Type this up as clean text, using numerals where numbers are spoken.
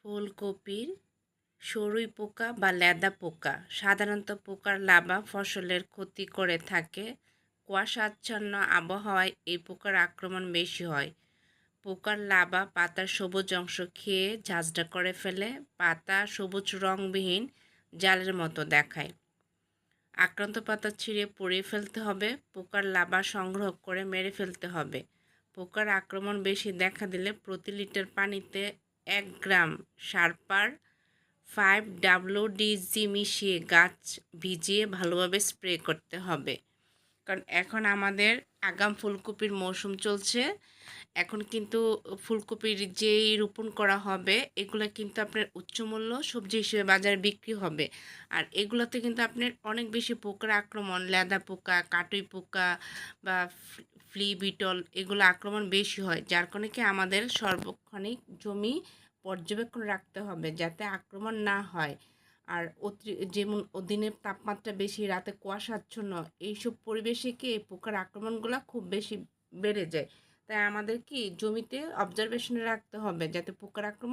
ফুলকপির সরুই পোকা বা লেদা পোকা সাধারণত পোকার লার্ভা ফসলের ক্ষতি করে থাকে। কুয়াশাচ্ছন্ন আবহাওয়ায় এই পোকার আক্রমণ বেশি হয়। পোকার লার্ভা পাতার সবুজ অংশ খেয়ে ঝাঁঝরা করে ফেলে। পাতা সবুজ রংবিহীন জালের মতো দেখায়। আক্রান্ত পাতা ছিঁড়ে পুড়িয়ে ফেলতে হবে। পোকার লার্ভা সংগ্রহ করে মেরে ফেলতে হবে। পোকার আক্রমণ বেশি দেখা দিলে প্রতি লিটার পানিতে 1 গ্রাম সারপার 5WDG মিশিয়ে গাছ ভিজিয়ে ভালোভাবে স্প্রে করতে হবে। কারণ এখন আমাদের আগাম ফুলকপির মৌসুম চলছে। এখন কিন্তু ফুলকপির যেই রোপণ করা হবে এগুলো কিন্তু আপনার উচ্চমূল্য সবজি হিসেবে বাজারে বিক্রি হবে। আর এগুলোতে কিন্তু আপনার অনেক বেশি পোকার আক্রমণ, লেদা পোকা, কাটুই পোকা বা ফ্লি বিটল এগুলো আক্রমণ বেশি হয়, যার কারণে কি আমাদের সর্বক্ষণিক জমি পর্যবেক্ষণ রাখতে হবে যাতে আক্রমণ না হয়। আর যেমন দিনের তাপমাত্রা বেশি, রাতে কুয়াশাচ্ছন্ন, এইসব পরিবেশে কি এই পোকার আক্রমণগুলো খুব বেশি বেড়ে যায়। তাই আমাদের কি জমিতে অবজারভেশনে রাখতে হবে যাতে পোকার আক্রমণ